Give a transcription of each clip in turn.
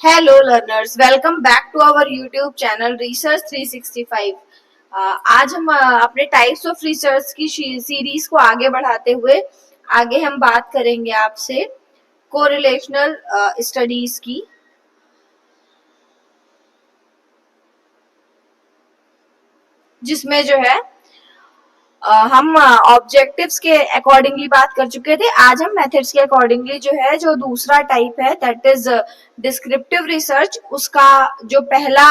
Hello learners, welcome back to our YouTube channel research 365। आज हम अपने टाइप्स ऑफ रिसर्च की सीरीज को आगे बढ़ाते हुए आगे हम बात करेंगे आपसे कोरिलेशनल स्टडीज की, जिसमें जो है हम ऑब्जेक्टिव्स के अकॉर्डिंगली बात कर चुके थे। आज हम मेथड्स के अकॉर्डिंगली जो है, जो दूसरा टाइप है दैट इज डिस्क्रिप्टिव रिसर्च, उसका जो पहला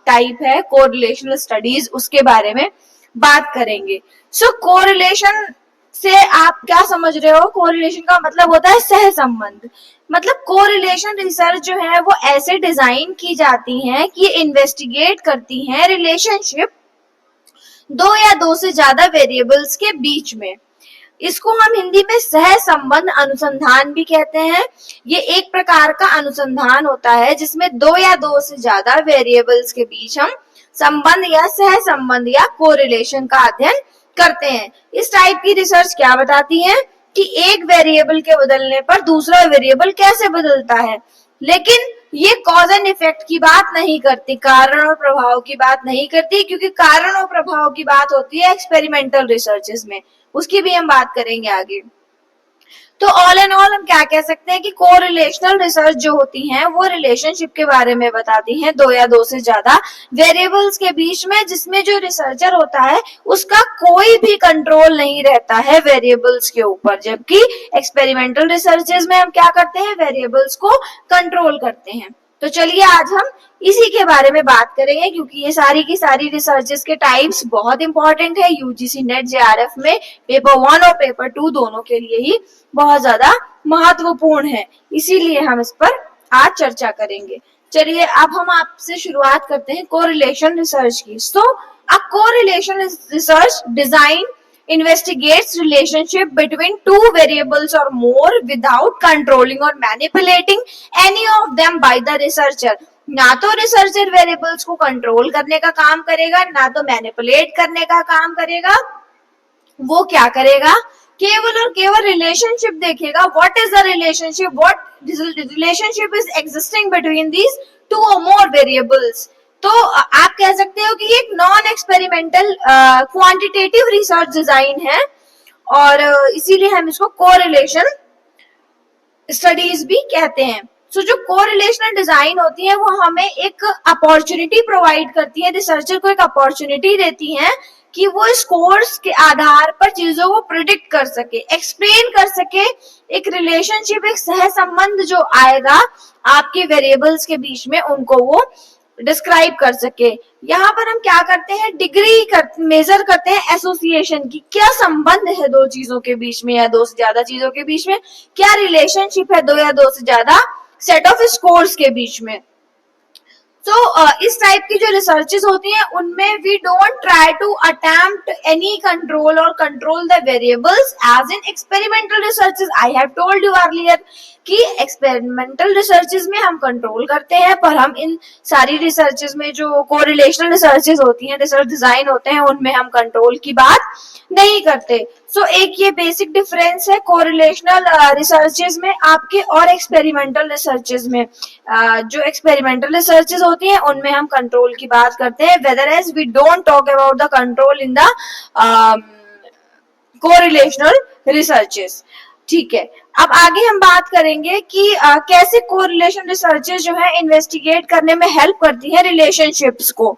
टाइप है कोरिलेशनल स्टडीज, उसके बारे में बात करेंगे। सो कोरिलेशन से आप क्या समझ रहे हो? कोरिलेशन का मतलब होता है सहसंबंध। मतलब कोरिलेशन रिसर्च जो है वो ऐसे डिजाइन की जाती है कि इन्वेस्टिगेट करती हैं रिलेशनशिप दो या दो से ज्यादा वेरिएबल्स के बीच में। इसको हम हिंदी में सहसंबंध अनुसंधान भी कहते हैं। ये एक प्रकार का अनुसंधान होता है जिसमें दो या दो से ज्यादा वेरिएबल्स के बीच हम संबंध या सहसंबंध या कोरिलेशन का अध्ययन करते हैं। इस टाइप की रिसर्च क्या बताती है कि एक वेरिएबल के बदलने पर दूसरा वेरिएबल कैसे बदलता है, लेकिन ये कॉज एंड इफेक्ट की बात नहीं करती, कारण और प्रभाव की बात नहीं करती, क्योंकि कारण और प्रभाव की बात होती है एक्सपेरिमेंटल रिसर्चेस में। उसकी भी हम बात करेंगे आगे। तो ऑल एंड ऑल हम क्या कह सकते हैं कि कोरिलेशनल रिसर्च जो होती है वो रिलेशनशिप के बारे में बताती हैं दो या दो से ज्यादा वेरिएबल्स के बीच में, जिसमें जो रिसर्चर होता है उसका कोई भी कंट्रोल नहीं रहता है वेरिएबल्स के ऊपर। जबकि एक्सपेरिमेंटल रिसर्चेस में हम क्या करते हैं, वेरिएबल्स को कंट्रोल करते हैं। तो चलिए आज हम इसी के बारे में बात करेंगे, क्योंकि ये सारी की सारी रिसर्चेस के टाइप्स बहुत इंपॉर्टेंट है यूजीसी नेट जेआरएफ में। पेपर 1 और पेपर 2 दोनों के लिए ही बहुत ज्यादा महत्वपूर्ण है, इसीलिए हम इस पर आज चर्चा करेंगे। चलिए अब हम आपसे शुरुआत करते हैं कोरिलेशन रिसर्च की। So a correlation research design investigates relationship between two variables or more without controlling or manipulating any of them by the researcher। ना तो रिसर्चर वेरिएबल्स को कंट्रोल करने का काम करेगा, ना तो मैनिपुलेट करने का काम करेगा। वो क्या करेगा, केवल और केवल रिलेशनशिप देखेगा। What is the relationship, what relationship is existing between these two और मोर वेरिएबल्स। तो आप कह सकते हो कि ये एक non experimental quantitative research design है, और इसीलिए हम इसको कोरिलेशन स्टडीज भी कहते हैं। सो जो कोरिलेशनल डिजाइन होती है वो हमें एक अपॉर्चुनिटी प्रोवाइड करती है, रिसर्चर को एक अपॉर्चुनिटी देती है कि वो स्कोर्स के आधार पर चीजों को प्रिडिक्ट कर सके, एक्सप्लेन कर सके। एक रिलेशनशिप, एक सहसंबंध जो आएगा आपके वेरिएबल्स के बीच में, उनको वो डिस्क्राइब कर सके। यहाँ पर हम क्या करते हैं, मेजर करते हैं एसोसिएशन की, क्या संबंध है दो चीजों के बीच में या दो से ज्यादा चीजों के बीच में, क्या रिलेशनशिप है दो या दो से ज्यादा सेट ऑफ स्कोर्स के बीच में। तो इस टाइप की जो रिसर्चेस होती हैं उनमें we don't try to attempt any control और control the variables as in experimental researches. I have told you earlier कि एक्सपेरिमेंटल रिसर्चेस में हम कंट्रोल करते हैं, पर हम इन सारी रिसर्चेस में जो कोरिलेशनल रिसर्चेस होती हैं, रिसर्च डिजाइन होते हैं, उनमें हम कंट्रोल की बात नहीं करते। सो एक ये बेसिक डिफरेंस है कोरिलेशनल रिसर्चेस में आपके और एक्सपेरिमेंटल रिसर्चेस में। जो एक्सपेरिमेंटल रिसर्चेस होती हैं उनमें हम कंट्रोल की बात करते हैं, whether as we don't talk about the control in the correlational researches. ठीक है, अब आगे हम बात करेंगे कि कैसे कोरिलेशन रिसर्चेस जो है इन्वेस्टिगेट करने में हेल्प करती है रिलेशनशिप्स को।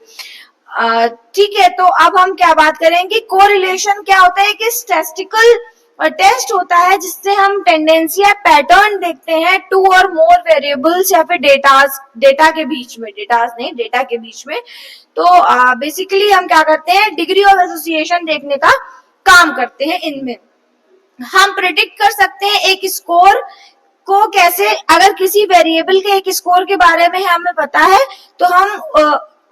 ठीक है, तो अब हम क्या बात करेंगे, कोरिलेशन क्या होता है कि स्टैटिस्टिकल टेस्ट होता है जिससे हम टेंडेंसी या पैटर्न देखते हैं टू और मोर वेरिएबल्स या फिर डेटा के बीच में, डेटा के बीच में। तो बेसिकली हम क्या करते हैं, डिग्री ऑफ एसोसिएशन देखने का काम करते हैं। इनमें हम प्रिडिक्ट कर सकते हैं एक स्कोर को कैसे, अगर किसी वेरिएबल के एक स्कोर के बारे में हमें पता है तो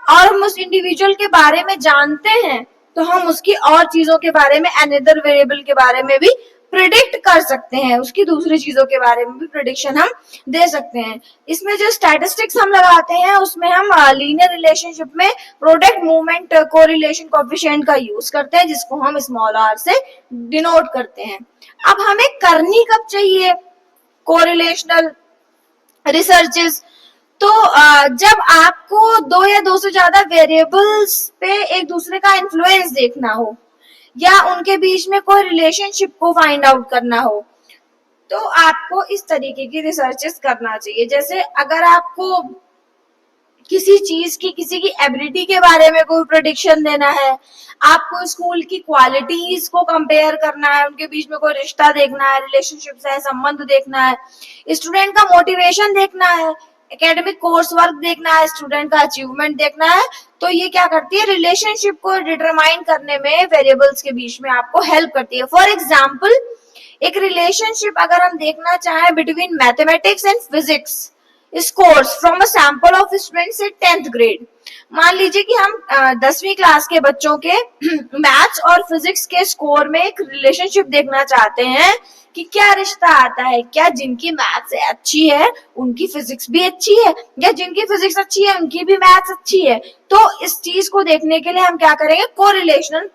हम उस इंडिविजुअल के बारे में जानते हैं, तो हम उसकी और चीजों के बारे में, अनदर वेरिएबल के बारे में भी प्रिडिक्ट कर सकते हैं, उसकी दूसरी चीजों के बारे में भी प्रिडिक्शन हम दे सकते हैं। इसमें जो स्टैटिस्टिक्स हम लगाते हैं उसमें हम लीनियर रिलेशनशिप में प्रोडक्ट मूवमेंट कोरिलेशन कोएफिशिएंट का यूज करते हैं, जिसको हम स्मॉल आर से डिनोट करते हैं। अब हमें करनी कब चाहिए कोरिलेशनल रिसर्चेस, तो जब आपको दो या दो से ज्यादा वेरिएबल्स पे एक दूसरे का इन्फ्लुएंस देखना हो या उनके बीच में कोई रिलेशनशिप को फाइंड आउट करना हो, तो आपको इस तरीके की रिसर्चेस करना चाहिए। जैसे अगर आपको किसी चीज की, किसी की एबिलिटी के बारे में कोई प्रेडिक्शन देना है, आपको स्कूल की क्वालिटीज को कंपेयर करना है, उनके बीच में कोई रिश्ता देखना है, रिलेशनशिप है, संबंध देखना है, स्टूडेंट का मोटिवेशन देखना है, एकेडमिक कोर्स वर्क देखना है, स्टूडेंट का अचीवमेंट देखना है, तो ये क्या करती है, रिलेशनशिप को डिटरमाइन करने में वेरिएबल्स के बीच में आपको हेल्प करती है। फॉर एग्जाम्पल, एक रिलेशनशिप अगर हम देखना चाहें between mathematics and physics scores from a sample of students at 10th grade. मान लीजिए कि हम 10वीं क्लास के बच्चों के मैथ्स और फिजिक्स के स्कोर में एक रिलेशनशिप देखना चाहते हैं कि क्या रिश्ता आता है, क्या जिनकी मैथ्स अच्छी है उनकी फिजिक्स भी अच्छी है, या जिनकी फिजिक्स अच्छी है उनकी भी मैथ्स अच्छी है। तो इस चीज को देखने के लिए हम क्या करेंगे, कोरिलेशनल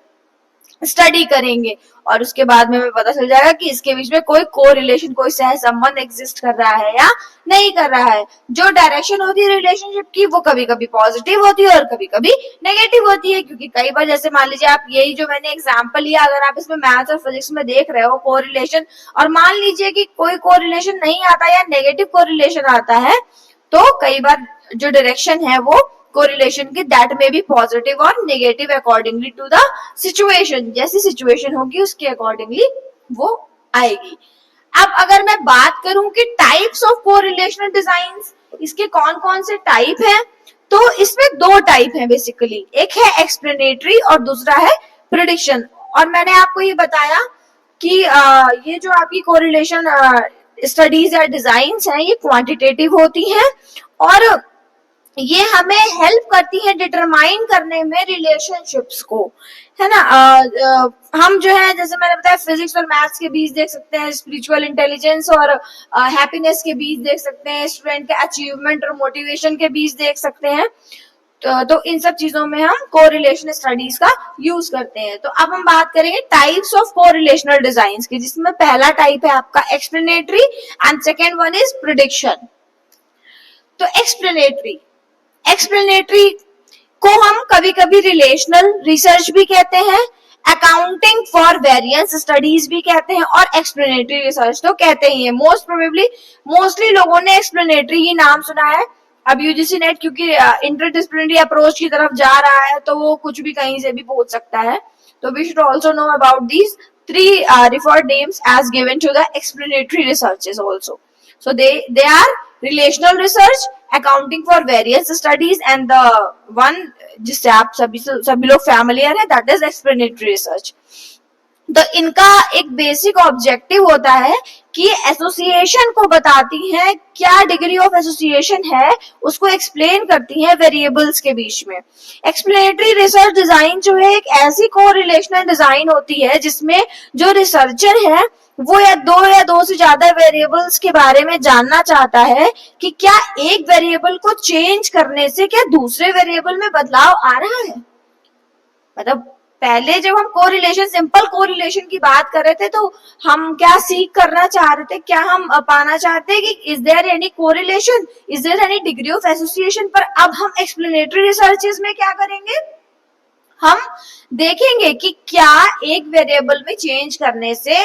स्टडी करेंगे और उसके बाद में हमें पता चल जाएगा कि इसके बीच में कोई कोरिलेशन, कोई सह संबंध एग्जिस्ट कर रहा है या नहीं कर रहा है। जो डायरेक्शन होती है रिलेशनशिप की वो कभी कभी पॉजिटिव होती है और कभी कभी नेगेटिव होती है, क्योंकि कई बार जैसे मान लीजिए आप यही जो मैंने एग्जांपल लिया, अगर आप इसमें मैथ्स और फिजिक्स में देख रहे हो कोरिलेशन, और मान लीजिए कि कोई कोरिलेशन नहीं आता या नेगेटिव कोरिलेशन आता है, तो कई बार जो डायरेक्शन है वो कोरिलेशन की दैट में बी पॉजिटिव और negative accordingly to the situation. जैसी सिचुएशन होगी उसके अकॉर्डिंगली वो आएगी। अब अगर मैं बात करूं कि टाइप्स ऑफ कोरिलेशनल डिजाइंस, इसके कौन कौन से टाइप हैं, तो इसमें दो टाइप हैं बेसिकली, एक है एक्सप्लेनेटरी और दूसरा है प्रेडिक्शन। और मैंने आपको ये बताया कि ये जो आपकी कोरिलेशन स्टडीज या डिजाइंस हैं ये क्वांटिटेटिव होती हैं और ये हमें हेल्प करती है डिटरमाइन करने में रिलेशनशिप्स को, है ना। हम जो है जैसे मैंने बताया फिजिक्स और मैथ्स के बीच देख सकते हैं, स्पिरिचुअल इंटेलिजेंस और हैप्पीनेस के बीच देख सकते हैं, स्टूडेंट के अचीवमेंट और मोटिवेशन के बीच देख सकते हैं। तो इन सब चीजों में हम कोरिलेशन स्टडीज का यूज करते हैं। तो अब हम बात करेंगे टाइप्स ऑफ कोरिलेशनल डिजाइंस की, जिसमें पहला टाइप है आपका explanatory and second one is prediction. तो एक्सप्लेनेटरी को हम कभी कभी रिलेशनल रिसर्च भी कहते हैं, अकाउंटिंग फॉर वेरिएंस स्टडीज भी कहते हैं और एक्सप्लेनेटरी रिसर्च तो कहते ही है। मोस्टली लोगों ने एक्सप्लेनेटरी ही नाम सुना है। अब यूजीसी नेट क्योंकि इंटरडिसिप्लिनरी अप्रोच की तरफ जा रहा है तो वो कुछ भी कहीं से भी पूछ सकता है। तो we should also know about these three referred names as given to the explanatory researches also. So they are relational research, accounting for various studies, and the one जिससे आप सभी लोग familiar है, that is explanatory research. तो इनका एक basic objective होता है कि एसोसिएशन को बताती हैं, क्या डिग्री ऑफ एसोसिएशन है उसको एक्सप्लेन करती हैं वेरिएबल्स के बीच में। एक्सप्लेनेटरी रिसर्च डिजाइन जो है एक ऐसी कोरिलेशनल डिजाइन होती है जिसमें जो रिसर्चर है वो या दो से ज्यादा वेरिएबल्स के बारे में जानना चाहता है कि क्या एक वेरिएबल को चेंज करने से क्या दूसरे वेरिएबल में बदलाव आ रहा है। मतलब पहले जब हम कोरिलेशन, सिंपल कोरिलेशन की बात कर रहे थे तो हम क्या सीख करना चाह रहे थे, क्या हम पाना चाहते हैं कि is there any correlation, is there any degree of association. पर अब हम एक्सप्लेनेटरी रिसर्चेस में क्या करेंगे, हम देखेंगे कि क्या एक वेरिएबल में चेंज करने से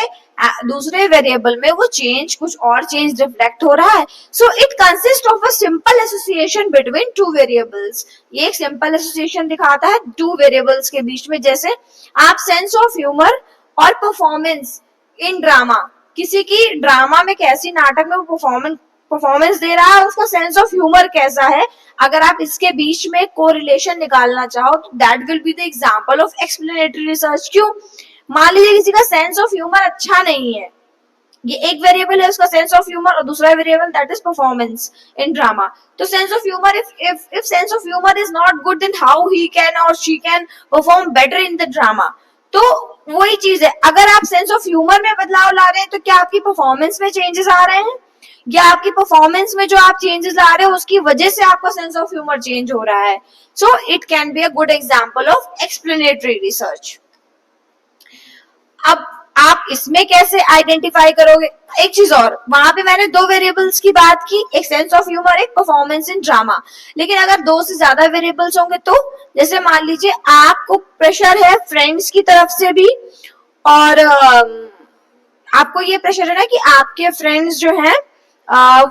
दूसरे वेरिएबल में वो चेंज, कुछ और चेंज रिफ्लेक्ट हो रहा है। So it consist of a simple association between two variables. ये एक सिंपल एसोसिएशन दिखाता है टू वेरिएबल्स के बीच में। जैसे आप सेंस ऑफ ह्यूमर और परफॉर्मेंस इन ड्रामा, किसी की ड्रामा में कैसी नाटक में वो परफॉर्मेंस दे रहा है, उसका सेंस ऑफ ह्यूमर कैसा है, अगर आप इसके बीच में कोरिलेशन निकालना चाहो तो that will be the example of explanatory research. क्यों, मान लीजिए किसी का सेंस ऑफ ह्यूमर अच्छा नहीं है, ये एक वेरिएबल है उसका सेंस ऑफ ह्यूमर और दूसरा variable that is performance in drama. तो sense of humour, if sense of humour is not good then how he can और she can perform better in the drama. तो वही चीज है, अगर आप सेंस ऑफ ह्यूमर में बदलाव ला रहे हैं तो क्या आपकी परफॉर्मेंस में चेंजेस आ रहे हैं, या आपकी परफॉर्मेंस में जो आप चेंजेस ला रहे हो उसकी वजह से आपका सेंस ऑफ ह्यूमर चेंज हो रहा है। So it can be a good example of explanatory research. अब आप इसमें कैसे आइडेंटिफाई करोगे? एक चीज और, वहां पे मैंने दो वेरिएबल्स की बात की, एक सेंस ऑफ ह्यूमर, एक परफॉर्मेंस इन ड्रामा। लेकिन अगर दो से ज्यादा वेरिएबल्स होंगे तो, जैसे मान लीजिए आपको प्रेशर है फ्रेंड्स की तरफ से भी, और आपको ये प्रेशर है ना कि आपके फ्रेंड्स जो हैं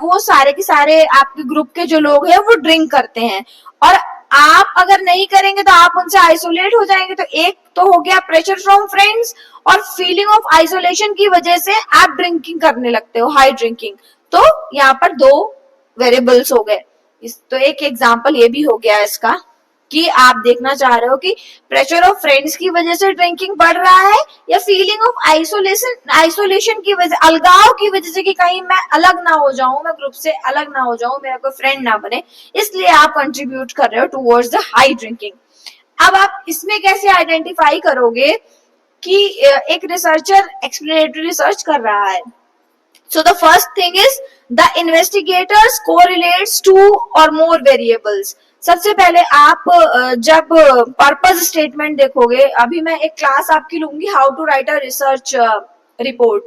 वो सारे के सारे आपके ग्रुप के जो लोग हैं वो ड्रिंक करते हैं, और आप अगर नहीं करेंगे तो आप उनसे आइसोलेट हो जाएंगे। तो एक तो हो गया प्रेशर फ्रॉम फ्रेंड्स, और फीलिंग ऑफ आइसोलेशन की वजह से आप ड्रिंकिंग करने लगते हो, हाई ड्रिंकिंग। तो यहाँ पर दो वेरिएबल्स हो गए। तो एक एग्जांपल ये भी हो गया इसका कि आप देखना चाह रहे हो कि प्रेशर ऑफ फ्रेंड्स की वजह से ड्रिंकिंग बढ़ रहा है, या फीलिंग ऑफ आइसोलेशन की वजह, अलगाव की वजह से कि कहीं मैं अलग ना हो जाऊं, मैं ग्रुप से अलग ना हो जाऊं, मेरा कोई फ्रेंड ना बने, इसलिए आप कंट्रीब्यूट कर रहे हो टुवर्ड्स द हाई ड्रिंकिंग। अब आप इसमें कैसे आइडेंटिफाई करोगे कि एक रिसर्चर एक्सप्लेनेटरी रिसर्च कर रहा है? So the first thing is the investigators correlates two or more variables. सबसे पहले आप जब पर्पस स्टेटमेंट देखोगे, अभी मैं एक क्लास आपकी लूंगी how to write a research report,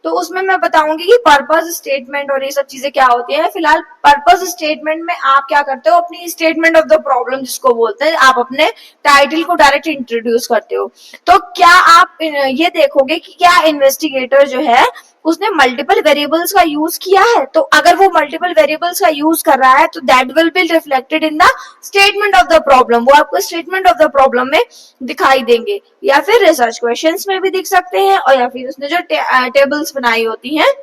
तो उसमें मैं बताऊंगी कि पर्पस स्टेटमेंट और ये सब चीजें क्या होती है। फिलहाल पर्पस स्टेटमेंट में आप क्या करते हो, अपनी स्टेटमेंट ऑफ द प्रॉब्लम जिसको बोलते हैं, आप अपने टाइटल को डायरेक्ट इंट्रोड्यूस करते हो। तो क्या आप ये देखोगे कि क्या इन्वेस्टिगेटर जो है उसने मल्टीपल वेरिएबल्स का यूज किया है? तो अगर वो मल्टीपल वेरिएबल्स का यूज कर रहा है तो that will be reflected in the statement of the problem, वो आपको स्टेटमेंट ऑफ द प्रॉब्लम में दिखाई देंगे, या फिर रिसर्च क्वेश्चंस में भी दिख सकते हैं, और या फिर उसने जो टेबल्स बनाई होती हैं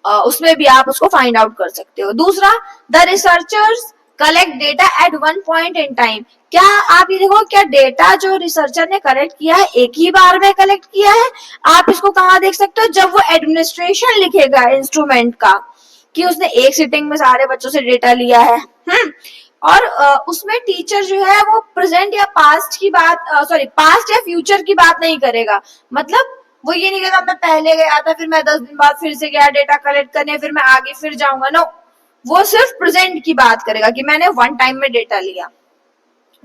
उसमें भी आप उसको फाइंड आउट कर सकते हो। दूसरा, the researchers collect data eight one point in time. क्या आप ये देखो, क्या डेटा जो रिसर्चर ने कलेक्ट किया है एक ही बार में कलेक्ट किया है? आप इसको कहाँ देख सकते हो? जब वो एडमिनिस्ट्रेशन लिखेगा इंस्ट्रूमेंट का कि उसने एक सिटिंग में सारे बच्चों से डेटा लिया है। और उसमें टीचर जो है वो प्रेजेंट या पास्ट की बात, पास्ट या फ्यूचर की बात नहीं करेगा। मतलब वो ये नहीं कहेगा मैं पहले गया था, फिर मैं 10 दिन बाद फिर से गया डेटा कलेक्ट करने, फिर मैं आगे फिर जाऊंगा। नो, वो सिर्फ प्रेजेंट की बात करेगा कि मैंने वन टाइम में डेटा लिया।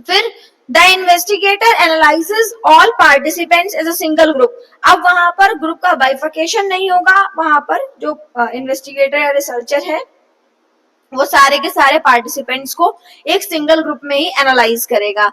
फिर the investigator analyses all participants as a single group. अब वहां पर ग्रुप का बाइफिकेशन नहीं होगा, वहां पर जो इन्वेस्टिगेटर या रिसर्चर है वो सारे के सारे पार्टिसिपेंट्स को एक सिंगल ग्रुप में ही एनालाइज करेगा।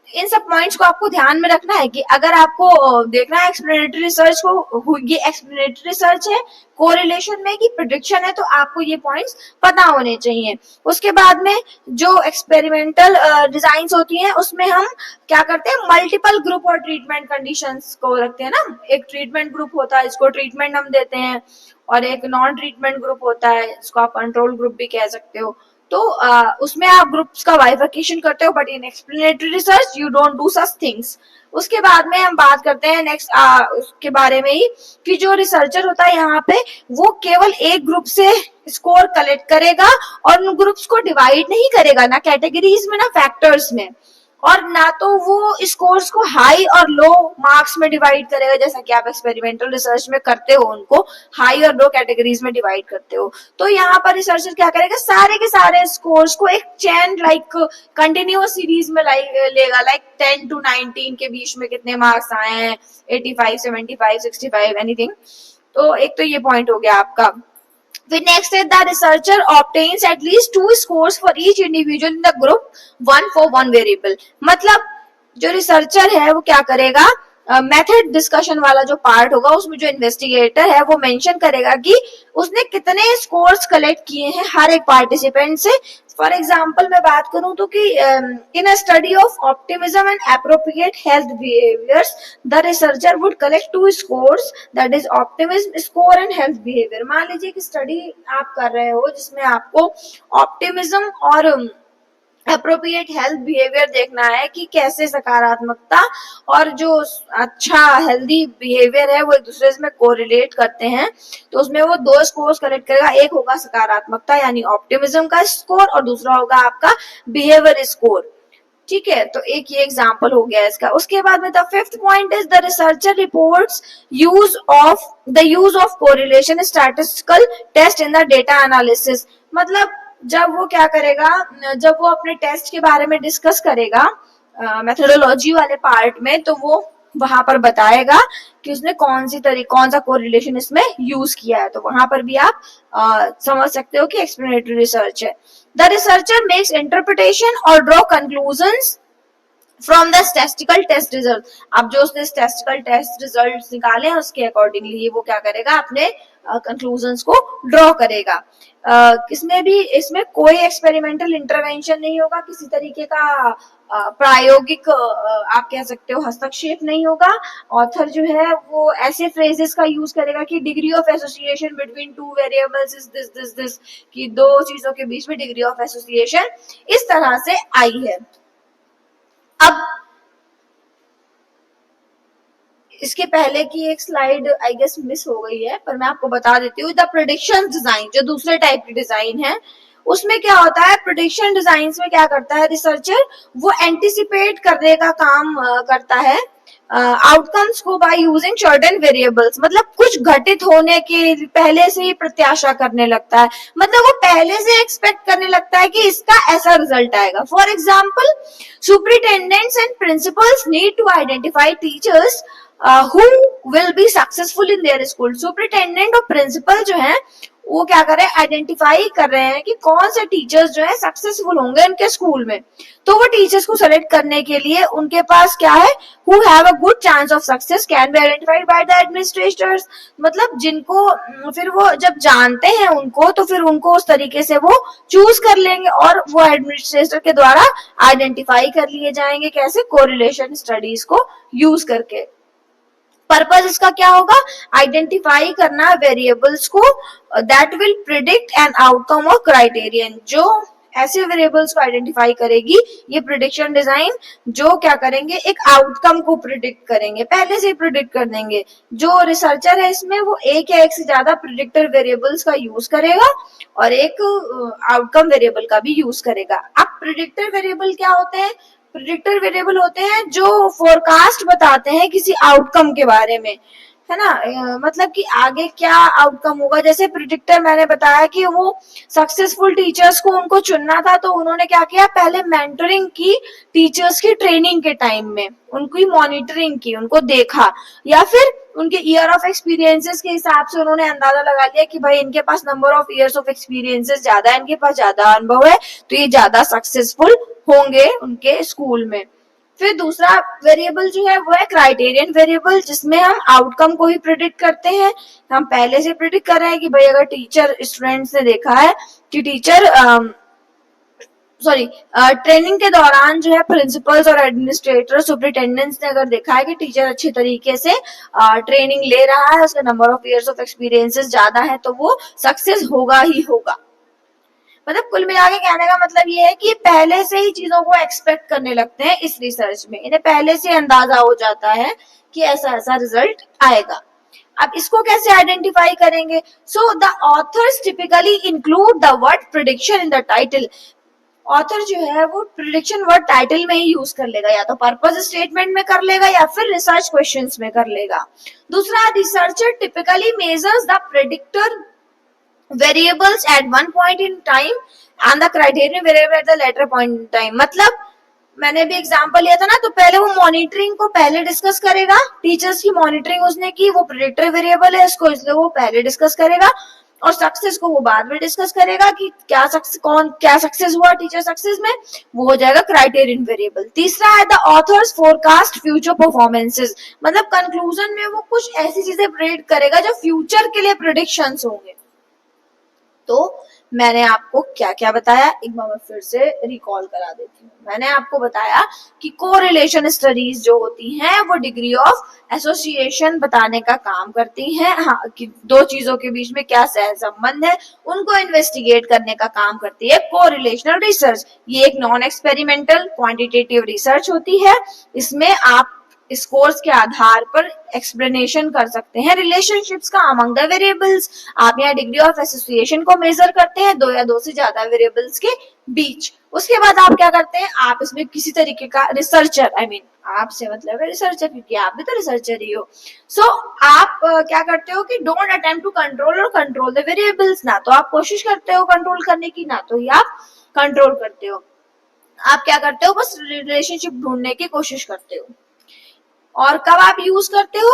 इन सब पॉइंट्स को आपको ध्यान में रखना है कि अगर आपको देखना है एक्सप्लेनेटरी रिसर्च को, ये एक्सप्लेनेटरी रिसर्च है, कोरिलेशन में कि प्रेडिक्शन है, तो आपको ये पॉइंट्स पता होने चाहिए। उसके बाद में जो एक्सपेरिमेंटल डिजाइन्स होती हैं उसमें हम क्या करते हैं, मल्टीपल ग्रुप और ट्रीटमेंट कंडीशंस को रखते हैं ना। एक ट्रीटमेंट ग्रुप होता है, इसको ट्रीटमेंट हम देते हैं, और एक नॉन ट्रीटमेंट ग्रुप होता है, इसको आप कंट्रोल ग्रुप भी कह सकते हो। तो उसमें आप ग्रुप्स का बाइफिकेशन करते हो, but in explanatory research you don't do such things. उसके बाद में हम बात करते हैं नेक्स्ट उसके बारे में ही कि जो रिसर्चर होता है यहाँ पे वो केवल एक ग्रुप से स्कोर कलेक्ट करेगा, और उन ग्रुप्स को डिवाइड नहीं करेगा, ना कैटेगरीज में ना फैक्टर्स में, और ना तो वो स्कोर्स को हाई और लो मार्क्स में डिवाइड करेगा, जैसा कि आप एक्सपेरिमेंटल रिसर्च में करते हो, उनको हाई और लो कैटेगरीज में डिवाइड करते हो। तो यहाँ पर रिसर्चर क्या करेगा, सारे के सारे स्कोर्स को एक चेन लाइक कंटिन्यूअस सीरीज में लेगा, लाइक 10 to 19 के बीच में कितने मार्क्स आए हैं, 85, 75, 65, एनीथिंग। तो एक तो ये पॉइंट हो गया आपका। फिर नेक्स्ट है the researcher obtains at least 2 scores for each individual in the group, 1 for 1 variable. मतलब जो रिसर्चर है वो क्या करेगा, मेथड डिस्कशन वाला जो पार्ट होगा उसमें जो इन्वेस्टिगेटर है वो मेंशन करेगा कि उसने कितने स्कोर्स कलेक्ट किए हैं हर एक पार्टिसिपेंट से। फॉर एग्जाम्पल मैं बात करूं तो कि in a study of optimism and appropriate health behaviours the researcher would collect 2 scores, that is optimism score and health behaviour. मान लीजिए कि स्टडी आप कर रहे हो जिसमें आपको ऑप्टिमिज्म और अप्रोप्रिएट हेल्थ बिहेवियर देखना है कि कैसे सकारात्मकता और जो अच्छा हेल्दी बिहेवियर है वो एक दूसरे में कोरिलेट करते हैं। तो उसमें वो 2 स्कोर्स कलेक्ट करेगा, एक होगा सकारात्मकता यानी ऑप्टिमिज्म का स्कोर, और दूसरा होगा आपका बिहेवियर स्कोर। ठीक है, तो एक ये एग्जांपल हो गया इसका। उसके बाद में the 5th point is the researcher reports use of correlation statistical test in the data analysis. मतलब जब वो क्या करेगा, जब वो अपने टेस्ट के बारे में डिस्कस करेगा मेथोडोलॉजी वाले पार्ट में, तो वो वहां पर बताएगा कि उसने कौन सा कोरिलेशन इसमें यूज किया है, तो वहां पर भी आप समझ सकते हो कि एक्सप्लेनेटरी रिसर्च है। द रिसर्चर मेक्स इंटरप्रिटेशन और draw conclusions from the statistical test result. अब जो उसने स्टैटिस्टिकल टेस्ट रिजल्ट निकाले हैं उसके अकॉर्डिंगली वो क्या करेगा, अपने कंक्लूजन्स को ड्रॉ करेगा। किसमें भी इसमें कोई एक्सपेरिमेंटल इंटरवेंशन नहीं होगा, किसी तरीके का प्रायोगिक आप कह सकते हो हस्तक्षेप नहीं होगा। ऑथर जो है वो ऐसे फ्रेजेस का यूज करेगा कि degree of association between two variables is this this this, कि दो चीजों के बीच में डिग्री ऑफ एसोसिएशन इस तरह से आई है। अब इसके पहले की एक स्लाइड आई गेस मिस हो गई है, पर मैं आपको बता देती हूँ। द प्रेडिक्शन डिजाइन, जो दूसरे टाइप की डिजाइन है, उसमें क्या होता है, प्रेडिक्शन डिजाइन में क्या करता है रिसर्चर, वो एंटिसिपेट करने का काम करता है आउटकम्स को बाय यूजिंग सर्टेन वेरिएबल्स, मतलब कुछ घटित होने के पहले से ही प्रत्याशा करने लगता है, मतलब वो पहले से एक्सपेक्ट करने लगता है कि इसका ऐसा रिजल्ट आएगा। For example, superintendents and principals need to identify teachers who will be successful in their school. Superintendent और प्रिंसिपल जो है वो क्या कर रहे हैं, आइडेंटिफाई कर रहे हैं कि कौन से टीचर्स जो है सक्सेसफुल होंगे उनके स्कूल में। तो वो टीचर्स को सेलेक्ट करने के लिए उनके पास क्या है, who have a good chance of success can be identified by the administrators, मतलब जिनको फिर वो जब जानते हैं उनको तो फिर उनको उस तरीके से वो चूज कर लेंगे और वो एडमिनिस्ट्रेटर के द्वारा आइडेंटिफाई कर लिए जाएंगे। कैसे, कोरिलेशन स्टडीज को यूज करके। पर्पस इसका क्या होगा, आइडेंटिफाई करना वेरिएबल्स को that will predict an outcome और क्राइटेरियन, जो ऐसे वेरिएबल्स को आइडेंटिफाई करेगी ये प्रिडिक्शन डिजाइन, जो क्या करेंगे, एक आउटकम को प्रिडिक्ट करेंगे, पहले से ही प्रिडिक्ट कर देंगे। जो रिसर्चर है इसमें वो एक या एक से ज्यादा प्रिडिक्टर वेरिएबल्स का यूज करेगा और एक आउटकम वेरिएबल का भी यूज करेगा। अब प्रिडिक्टर वेरिएबल क्या होते हैं, प्रिडिक्टर वेरिएबल होते हैं जो फोरकास्ट बताते हैं किसी आउटकम के बारे में, है ना, मतलब कि आगे क्या आउटकम होगा। जैसे प्रिडिक्टर मैंने बताया कि वो सक्सेसफुल टीचर्स को उनको चुनना था, तो उन्होंने क्या किया, पहले मेंटरिंग की, टीचर्स की ट्रेनिंग के टाइम में उनकी मॉनिटरिंग की, उनको देखा, या फिर उनके ईयर ऑफ एक्सपीरियंसेस के हिसाब से उन्होंने अंदाजा लगा लिया कि भाई इनके पास number of years of experiences ज्यादा है, इनके पास ज्यादा अनुभव है, तो ये ज्यादा सक्सेसफुल होंगे उनके स्कूल में। फिर दूसरा वेरिएबल जो है वो है क्राइटेरियन वेरिएबल, जिसमें हम आउटकम को ही प्रिडिक्ट करते हैं। हम पहले से प्रिडिक्ट कर रहे हैं कि भाई अगर टीचर, स्टूडेंट्स ने देखा है कि टीचर ट्रेनिंग के दौरान जो है प्रिंसिपल्स और एडमिनिस्ट्रेटर, सुपरिटेंडेंट्स ने अगर देखा है कि टीचर अच्छे तरीके से ट्रेनिंग ले रहा है, उसका number of years of experiences ज्यादा है, तो वो सक्सेस होगा ही होगा। मतलब कुल मिला के कहने का मतलब ये है कि पहले से ही चीजों को एक्सपेक्ट करने लगते हैं इस रिसर्च में, इन्हें पहले से अंदाजा हो जाता है कि ऐसा ऐसा रिजल्ट आएगा। अब इसको कैसे आइडेंटिफाई करेंगे, so the author's typically include the word prediction in the title. Author जो है वो प्रिडिक्शन वर्ड टाइटल में ही यूज कर लेगा, या तो पर्पस स्टेटमेंट में कर लेगा या फिर रिसर्च क्वेश्चंस में कर लेगा। दूसरा, researcher typically measures the predictor variables at one point in time and the criterion variable at the later point in time। मतलब मैंने भी एग्जांपल लिया था ना, तो पहले वो मॉनिटरिंग को पहले डिस्कस करेगा, टीचर्स की मॉनिटरिंग उसने की, वो प्रेडिक्टर वेरिएबल है इसको, इसलिए वो पहले डिस्कस करेगा, और सक्सेस को वो बाद में डिस्कस करेगा कि क्या सक्सेस हुआ टीचर सक्सेस में, वो हो जाएगा क्राइटेरियन वेरिएबल। तीसरा है the author's forecast future performances, मतलब कंक्लूजन में वो कुछ ऐसी चीजें प्रेडिक्ट करेगा जो फ्यूचर के लिए प्रेडिक्शंस होंगे। तो मैंने आपको क्या क्या बताया, एक बार मैं फिर से रिकॉल करा देती हूँ। मैंने आपको बताया कि कोरिलेशन स्टडीज जो होती हैं वो डिग्री ऑफ एसोसिएशन बताने का काम करती हैं, हाँ, कि दो चीजों के बीच में क्या सह संबंध है उनको इन्वेस्टिगेट करने का काम करती है कोरिलेशनल रिसर्च। ये एक नॉन एक्सपेरिमेंटल क्वांटिटेटिव रिसर्च होती है, इसमें आप स्कोर्स के आधार पर एक्सप्लेनेशन कर सकते हैं रिलेशनशिप्स का अमंग द वेरिएबल्स। आप यहाँ डिग्री ऑफ एसोसिएशन को मेजर करते हैं दो या दो से ज्यादा वेरिएबल्स के बीच। उसके बाद आप क्या करते हैं, आप इसमें किसी तरीके का रिसर्चर, आपसे मतलब है रिसर्चर, क्योंकि आप भी तो रिसर्चर ही हो। सो आप क्या करते हो कि डोंट अटेम्प्ट टू कंट्रोल और कंट्रोल द वेरिएबल्स, ना तो आप कोशिश करते हो कंट्रोल करने की, ना तो ही आप कंट्रोल करते हो। आप क्या करते हो, बस रिलेशनशिप ढूंढने की कोशिश करते हो। और कब आप यूज करते हो,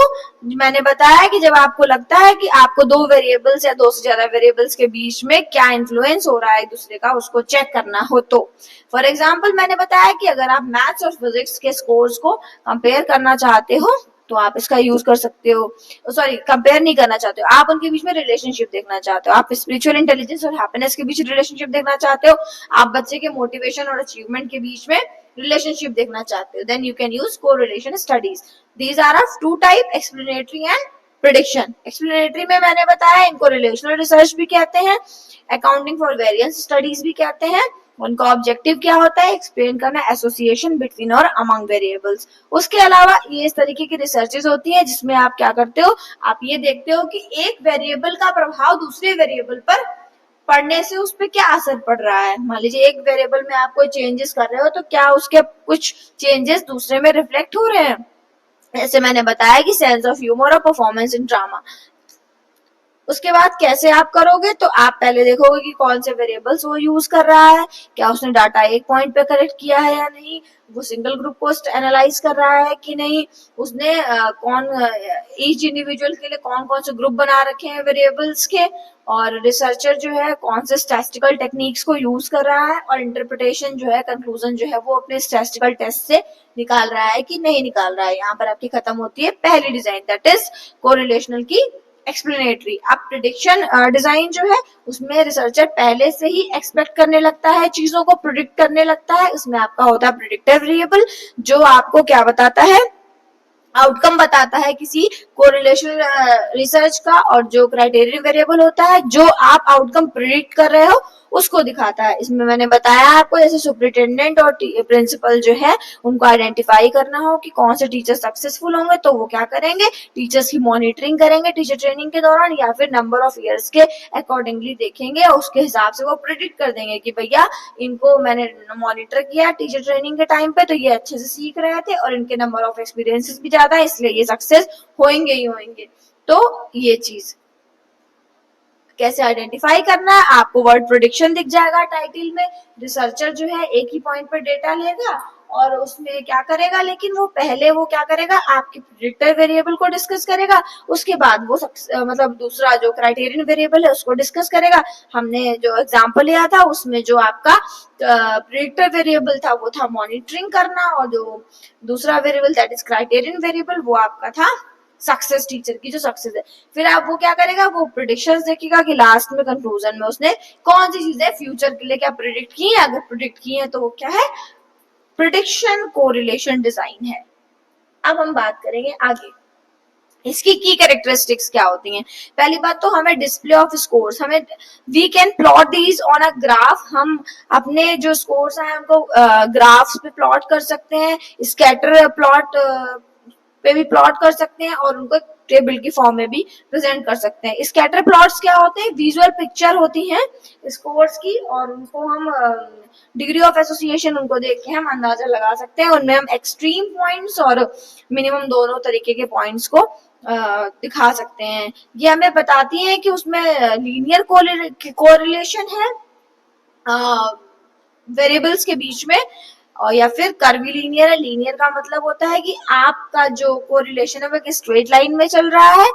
मैंने बताया कि जब आपको लगता है कि आपको दो वेरिएबल्स या दो से ज्यादा वेरिएबल्स के बीच में क्या इन्फ्लुएंस हो रहा है एक दूसरे का, उसको चेक करना हो तो। फॉर एग्जाम्पल मैंने बताया कि अगर आप मैथ्स और फिजिक्स के स्कोर्स को कंपेयर करना चाहते हो तो आप इसका यूज कर सकते हो। सॉरी, कंपेयर नहीं करना चाहते हो, आप उनके बीच में रिलेशनशिप देखना चाहते हो, आप स्पिरिचुअल इंटेलिजेंस और हैप्पीनेस के बीच रिलेशनशिप देखना चाहते हो, आप बच्चे के मोटिवेशन और अचीवमेंट के बीच में रिलेशनशिप देखना चाहते हो, then you can use correlation studies. These are of two type, explanatory and prediction. Explanatory में मैंने बताया इनको रिलेशनल रिसर्च भी कहते हैं, अकाउंटिंग फॉर वेरिएंस स्टडीज भी कहते हैं। उनका ऑब्जेक्टिव क्या होता है, एक्सप्लेन करना एसोसिएशन बिटवीन और अमंग वेरिएबल्स। उसके अलावा ये इस तरीके की रिसर्चेज होती है जिसमें आप क्या करते हो, आप ये देखते हो कि एक वेरिएबल का प्रभाव दूसरे वेरिएबल पर पढ़ने से उस पर क्या असर पड़ रहा है। मान लीजिए एक वेरिएबल में आप कोई चेंजेस कर रहे हो तो क्या उसके कुछ चेंजेस दूसरे में रिफ्लेक्ट हो रहे हैं। जैसे मैंने बताया कि सेंस ऑफ ह्यूमर और परफॉर्मेंस इन ड्रामा। उसके बाद कैसे आप करोगे, तो आप पहले देखोगे कि कौन से वेरिएबल्स वो यूज कर रहा है, क्या उसने डाटा एक पॉइंट पे कलेक्ट किया है या नहीं, वो सिंगल ग्रुप को एनालाइज कर रहा है कि नहीं, उसने कौन ईच इंडिविजुअल के लिए कौन कौन से ग्रुप बना रखे हैं वेरिएबल्स के, और रिसर्चर जो है कौन से स्टैटिस्टिकल टेक्निक्स को यूज कर रहा है, और इंटरप्रिटेशन जो है, कंक्लूजन जो है वो अपने स्टैटिस्टिकल टेस्ट से निकाल रहा है कि नहीं निकाल रहा है। यहाँ पर आपकी खत्म होती है पहली डिजाइन, दैट इज कोरिलेशनल की एक्सप्लेनेटरी। अब प्रिडिक्शन डिजाइन जो है उसमें रिसर्चर पहले से ही एक्सपेक्ट करने लगता है, चीजों को प्रिडिक्ट करने लगता है। उसमें आपका होता है प्रिडिक्टिव वेरिएबल जो आपको क्या बताता है, आउटकम बताता है किसी कोरिलेशन रिसर्च का, और जो क्राइटेरियन वेरिएबल होता है जो आप आउटकम प्रिडिक्ट कर रहे हो उसको दिखाता है। इसमें मैंने बताया आपको जैसे सुपरिटेंडेंट और प्रिंसिपल जो है उनको आइडेंटिफाई करना हो कि कौन से टीचर सक्सेसफुल होंगे, तो वो क्या करेंगे, टीचर्स की मॉनिटरिंग करेंगे टीचर ट्रेनिंग के दौरान, या फिर नंबर ऑफ ईयर्स के अकॉर्डिंगली देखेंगे और उसके हिसाब से वो प्रिडिक्ट कर देंगे कि भैया इनको मैंने मॉनिटर किया टीचर ट्रेनिंग के टाइम पे तो ये अच्छे से सीख रहे थे और इनके नंबर ऑफ एक्सपीरियंसेस भी ज्यादा है, इसलिए ये सक्सेस होंगे ही होंगे। तो ये चीज कैसे आइडेंटिफाई करना है, आपको वर्ड प्रेडिक्शन दिख जाएगा टाइटल में। रिसर्चर जो है एक ही पॉइंट पर डेटा लेगा और उसमें क्या करेगा, लेकिन वो पहले वो क्या करेगा, आपके प्रिडिक्टर वेरिएबल को डिस्कस करेगा, उसके बाद वो मतलब दूसरा जो क्राइटेरियन वेरिएबल है उसको डिस्कस करेगा। हमने जो एग्जांपल लिया था उसमें जो आपका प्रिडिक्टर वेरिएबल था वो था मॉनिटरिंग करना, और जो दूसरा variable that is criterion variable वो आपका था सक्सेस, टीचर की जो सक्सेस है। फिर आप वो क्या करेगा, वो प्रिडिक्शंस देखेगा कि लास्ट में कंक्लूजन में उसने कौन सी चीजें फ्यूचर के लिए क्या प्रिडिक्ट की है, अगर प्रिडिक्ट की है तो वो क्या है, प्रिडिक्शन कोरिलेशन डिजाइन है। अब हम बात करेंगे आगे इसकी की कैरेक्टरिस्टिक्स क्या होती हैं। पहली बात तो हमें डिस्प्ले ऑफ स्कोर्स, हमें we can plot these on a graph, हम अपने जो स्कोर्स हैं उनको ग्राफ्स पे प्लॉट कर सकते हैं, स्कैटर प्लॉट पे भी प्लॉट कर सकते हैं और उनको टेबल की फॉर्म में भी प्रेजेंट कर सकते हैं। स्कैटर प्लॉट्स क्या होते हैं, विजुअल पिक्चर होती हैं स्कोर्स की, और उनको हम डिग्री ऑफ एसोसिएशन उनको देख के हम अंदाजा लगा सकते हैं। उनमें हम एक्सट्रीम पॉइंट्स और मिनिमम दोनों तरीके के पॉइंट्स को दिखा सकते हैं। ये हमें बताती है कि उसमें लीनियर कोरिलेशन है वेरिएबल्स के बीच में, और या फिर कर्वी लीनियर है। लीनियर का मतलब होता है कि आपका जो कोरिलेशन है वो एक स्ट्रेट लाइन में चल रहा है,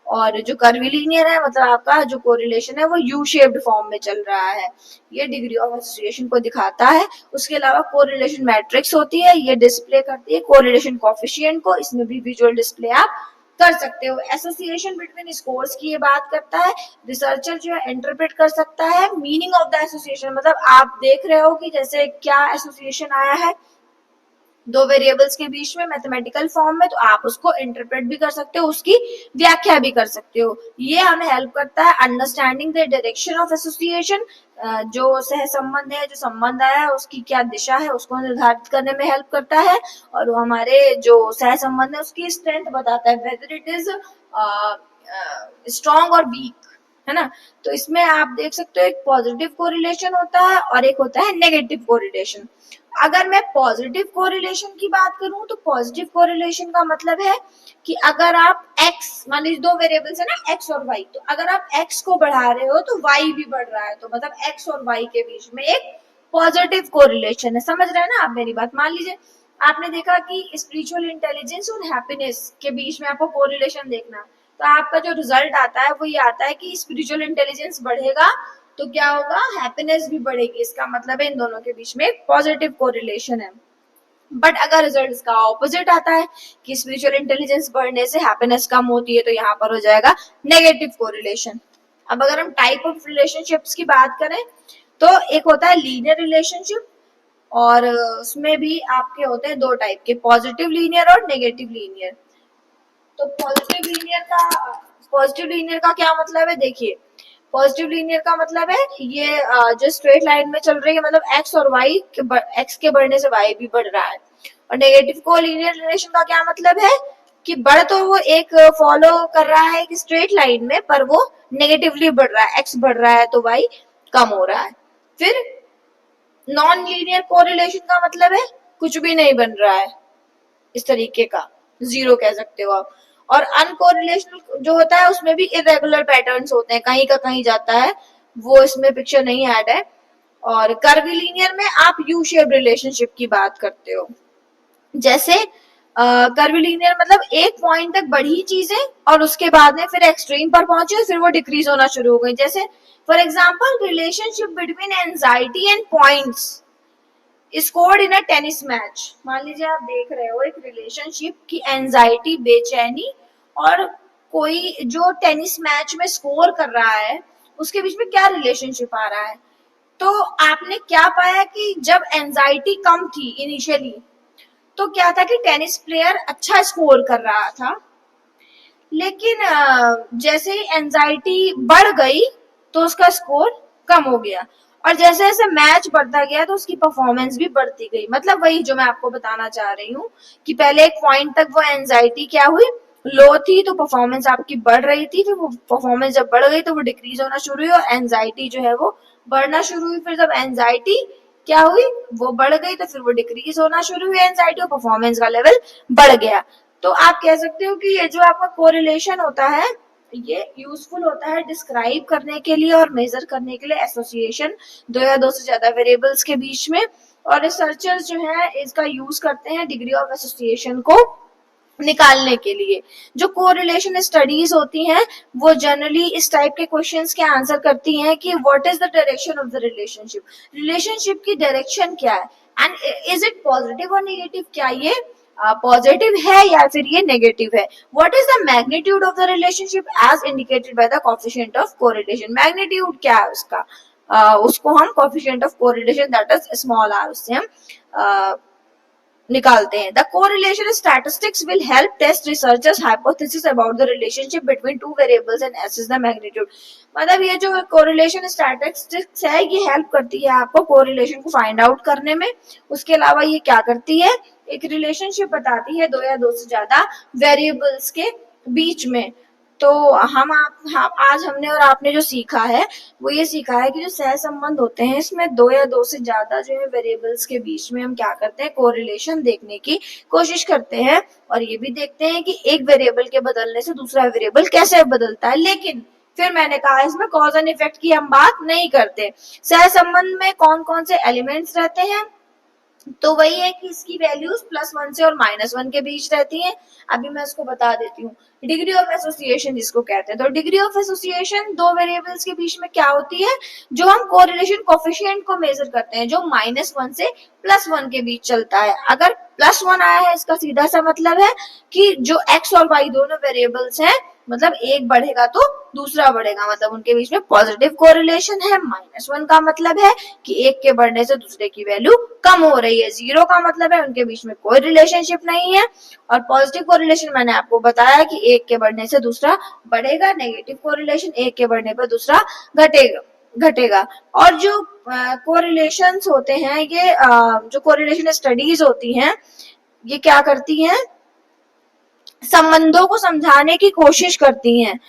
और जो कर्वी लीनियर है मतलब आपका जो कोरिलेशन है वो यू शेप्ड फॉर्म में चल रहा है। ये डिग्री ऑफ एसोसिएशन को दिखाता है। उसके अलावा कोरिलेशन मैट्रिक्स होती है, ये डिस्प्ले करती है कोरिलेशन कोएफिशिएंट को, इसमें भी विजुअल डिस्प्ले आप कर सकते हो। एसोसिएशन बिटवीन स्कोर्स की ये बात करता है, रिसर्चर जो है इंटरप्रेट कर सकता है मीनिंग ऑफ द एसोसिएशन, मतलब आप देख रहे हो कि जैसे क्या एसोसिएशन आया है दो वेरिएबल्स के बीच में मैथमेटिकल फॉर्म में, तो आप उसको इंटरप्रेट भी कर सकते हो, उसकी व्याख्या भी कर सकते हो। ये हमें हेल्प करता है understanding the direction of association, जो सह संबंध है, जो संबंध आया है उसकी क्या दिशा है उसको निर्धारित करने में हेल्प करता है, और हमारे जो सह संबंध है उसकी स्ट्रेंथ बताता है, वेदर इट इज स्ट्रॉन्ग और वीक, है ना। तो इसमें आप देख सकते हो एक पॉजिटिव कोरिलेशन होता है और एक होता है नेगेटिव कोरिलेशन। अगर मैं पॉजिटिव कोरिलेशन की बात करूं तो पॉजिटिव कोरिलेशन का मतलब है कि अगर आप x, मान लीजिए दो वेरिएबल्स है ना x और y, तो अगर आप x को बढ़ा रहे हो तो y भी बढ़ रहा है, तो मतलब x और y के बीच में एक पॉजिटिव कोरिलेशन है। समझ रहे हैं ना आप मेरी बात। मान लीजिए आपने देखा कि स्पिरिचुअल इंटेलिजेंस और हैप्पीनेस के बीच में आपको कोरिलेशन देखना, तो आपका जो रिजल्ट आता है वो ये आता है कि स्पिरिचुअल इंटेलिजेंस बढ़ेगा तो क्या होगा, हैप्पीनेस भी बढ़ेगी। इसका मतलब है इन दोनों के बीच में पॉजिटिव कोरिलेशन है। बट अगर रिजल्ट इसका ऑपोजिट आता है कि स्पिरिचुअल इंटेलिजेंस बढ़ने से हैप्पीनेस कम होती है, तो यहाँ पर हो जाएगा नेगेटिव कोरिलेशन। अब अगर हम टाइप ऑफ रिलेशनशिप्स की बात करें तो एक होता है लीनियर रिलेशनशिप, और उसमें भी आपके होते हैं दो टाइप के, पॉजिटिव लीनियर और नेगेटिव लीनियर। तो पॉजिटिव लीनियर का क्या मतलब है, देखिए पॉजिटिव लीनियर का मतलब है ये जो स्ट्रेट लाइन में चल रही है, मतलब एक्स और वाई एक्स के बढ़ने से वाई भी बढ़ रहा है। और नेगेटिव को लीनियर रिलेशन का क्या मतलब है कि बढ़ तो वो एक फॉलो कर रहा है एक स्ट्रेट लाइन में, पर वो नेगेटिवली बढ़ रहा है, एक्स बढ़ रहा है तो वाई कम हो रहा है। फिर नॉन लीनियर कोरिलेशन का मतलब है कुछ भी नहीं बन रहा है, इस तरीके का, जीरो कह सकते हो आप। और अनकोरिलेशनल जो होता है उसमें भी इरेगुलर पैटर्न्स होते हैं, कहीं का कहीं जाता है, वो इसमें पिक्चर नहीं ऐड है। और कर्वीलिनियर में आप यू शेप रिलेशनशिप की बात करते हो, जैसे कर्वीलिनियर मतलब एक पॉइंट तक बढ़ी चीजें और उसके बाद में फिर एक्सट्रीम पर पहुंचे और फिर वो डिक्रीज होना शुरू हो गई। जैसे for example relationship between anxiety and points scored in a tennis match. मान लीजिए आप देख रहे हो एक रिलेशनशिप की एंजाइटी, बेचैनी और कोई जो टेनिस मैच में स्कोर कर रहा है, उसके बीच में क्या रिलेशनशिप आ रहा है। तो आपने क्या पाया कि जब एंजाइटी कम थी इनिशियली, तो क्या था कि टेनिस प्लेयर अच्छा स्कोर कर रहा था, लेकिन जैसे ही एंजाइटी बढ़ गई तो उसका स्कोर कम हो गया, और जैसे जैसे मैच बढ़ता गया तो उसकी परफॉर्मेंस भी बढ़ती गई। मतलब वही जो मैं आपको बताना चाह रही हूँ कि पहले एक पॉइंट तक वो एंजाइटी क्या हुई, लो थी, तो परफॉर्मेंस आपकी बढ़ रही थी, फिर वो परफॉर्मेंस जब बढ़ गई तो वो डिक्रीज होना शुरू हुई और एंजाइटी जो है वो बढ़ना शुरू हुई। फिर जब एंजाइटी क्या हुई, वो बढ़ गई, तो फिर वो डिक्रीज होना शुरू हुई एंजाइटी, और परफॉर्मेंस का लेवल बढ़ गया। तो आप कह सकते हो कि ये जो आपका कोरिलेशन होता है ये यूजफुल होता है डिस्क्राइब करने के लिए और मेजर करने के लिए एसोसिएशन दो या दो से ज्यादा वेरिएबल्स के बीच में। और रिसर्चर्स जो है इसका यूज करते हैं डिग्री ऑफ एसोसिएशन को निकालने के लिए। जो कोरिलेशन स्टडीज होती हैं वो जनरली इस टाइप के क्वेश्चंस के आंसर करती हैं कि what is the direction of the relationship, relationship की डायरेक्शन क्या है, एंड इज इट पॉजिटिव और नेगेटिव, क्या ये पॉजिटिव है या फिर ये नेगेटिव है। What is the magnitude of the relationship as indicated by the coefficient of correlation, magnitude क्या है उसका, उसको हम coefficient of correlation that is small r, उससे हम निकालते हैं। The correlation statistics will help test researchers hypothesis about the relationship between two variables and assess the magnitude. मतलब ये जो कोरिलेशन स्टैटिस्टिक्स है ये हेल्प करती है आपको कोरिलेशन को फाइंड आउट करने में। उसके अलावा ये क्या करती है, एक रिलेशनशिप बताती है दो या दो से ज्यादा वेरिएबल्स के बीच में। तो हम आज हमने और आपने जो सीखा है वो ये सीखा है कि जो सह संबंध होते हैं इसमें दो या दो से ज्यादा जो है वेरिएबल्स के बीच में हम क्या करते हैं, कोरिलेशन देखने की कोशिश करते हैं, और ये भी देखते हैं कि एक वेरिएबल के बदलने से दूसरा वेरिएबल कैसे बदलता है। लेकिन फिर मैंने कहा इसमें कॉज एंड इफेक्ट की हम बात नहीं करते। सह संबंध में कौन कौन से एलिमेंट्स रहते हैं, तो वही है कि इसकी वैल्यूज +1 से और -1 के बीच रहती हैं। अभी मैं इसको बता देती हूँ। डिग्री ऑफ एसोसिएशन जिसको कहते हैं, तो डिग्री ऑफ एसोसिएशन दो वेरिएबल्स के बीच में क्या होती है, जो हम कोरिलेशन कोफिशिएंट को मेजर करते हैं, जो -1 से +1 के बीच चलता है। अगर +1 आया है इसका सीधा सा मतलब है कि जो x और y दोनों वेरिएबल्स हैं, मतलब एक बढ़ेगा तो दूसरा बढ़ेगा, मतलब उनके बीच में पॉजिटिव कोरिलेशन है। -1 का मतलब है कि एक के बढ़ने से दूसरे की वैल्यू कम हो रही है। 0 का मतलब है उनके बीच में कोई रिलेशनशिप नहीं है। और पॉजिटिव कोरिलेशन मैंने आपको बताया कि एक के बढ़ने से दूसरा बढ़ेगा, नेगेटिव कोरिलेशन एक के बढ़ने पर दूसरा घटेगा। और जो कोरिलेशंस होते हैं ये जो कोरिलेशन स्टडीज होती हैं ये क्या करती हैं, संबंधों को समझाने की कोशिश करती हैं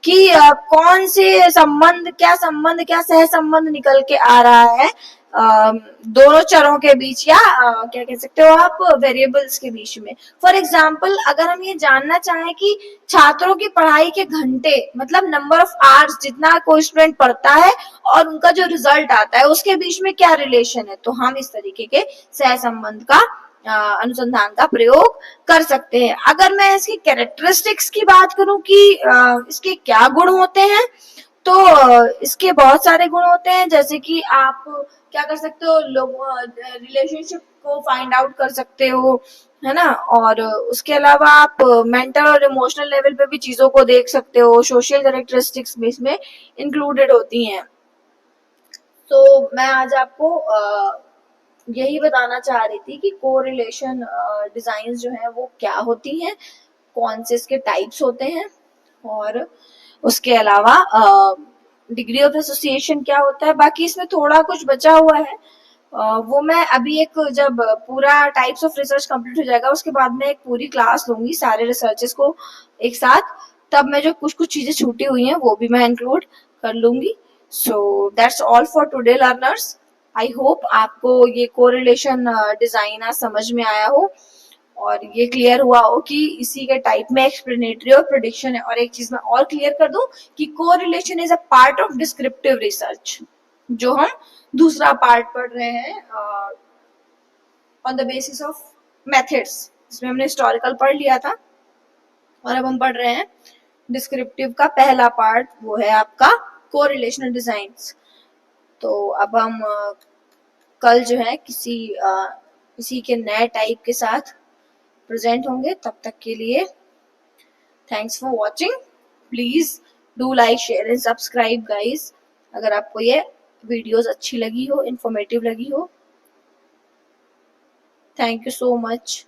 कि कौन से संबंध क्या सह संबंध निकल के आ रहा है दोनों चरों के बीच, या क्या कह सकते हो आप, वेरिएबल्स के बीच में। फॉर एग्जाम्पल अगर हम ये जानना चाहें कि छात्रों की पढ़ाई के घंटे, मतलब नंबर ऑफ आवर्स जितना कोई स्टूडेंट पढ़ता है और उनका जो रिजल्ट आता है उसके बीच में क्या रिलेशन है, तो हम इस तरीके के सह संबंध का अनुसंधान का प्रयोग कर सकते हैं। अगर मैं इसकी कैरेक्टरिस्टिक्स की बात करूं कि इसके क्या गुण होते हैं, तो इसके बहुत सारे गुण होते हैं। जैसे कि आप क्या कर सकते हो, लोग रिलेशनशिप को फाइंड आउट कर सकते हो, है ना। और उसके अलावा आप मेंटल और इमोशनल लेवल पे भी चीजों को देख सकते हो। सोशल कैरेक्टरिस्टिक्स भी इसमें इंक्लूडेड होती हैं। तो मैं आज आपको यही बताना चाह रही थी कि कोरिलेशन डिजाइन जो है वो क्या होती हैं, कौन से इसके टाइप्स होते हैं, और उसके अलावा डिग्री ऑफ एसोसिएशन क्या होता है। बाकी इसमें थोड़ा कुछ बचा हुआ है, वो मैं अभी एक, जब पूरा टाइप्स ऑफ रिसर्च कंप्लीट हो जाएगा उसके बाद मैं एक पूरी क्लास लूंगी सारे रिसर्चेस को एक साथ, तब मैं जो कुछ कुछ चीजें छूटी हुई हैं वो भी मैं इंक्लूड कर लूंगी। So that's all for today learners. I hope आपको ये कोरिलेशन डिजाइन आज समझ में आया हो और ये क्लियर हुआ हो कि इसी के टाइप में एक्सप्लेनेटरी और प्रेडिक्शन है। और एक चीज मैं और क्लियर कर दूं कि correlation is a part of descriptive research, जो हम दूसरा पार्ट पढ़ रहे हैं on the basis of methods. इसमें हमने हिस्टोरिकल पढ़ लिया था और अब हम पढ़ रहे हैं डिस्क्रिप्टिव का पहला पार्ट, वो है आपका कोरिलेशनल डिजाइन्स। तो अब हम कल जो है किसी के नए टाइप के साथ प्रेजेंट होंगे। तब तक के लिए thanks for watching. Please do like, share and subscribe guys, अगर आपको ये वीडियोस अच्छी लगी हो, इंफॉर्मेटिव लगी हो। Thank you so much.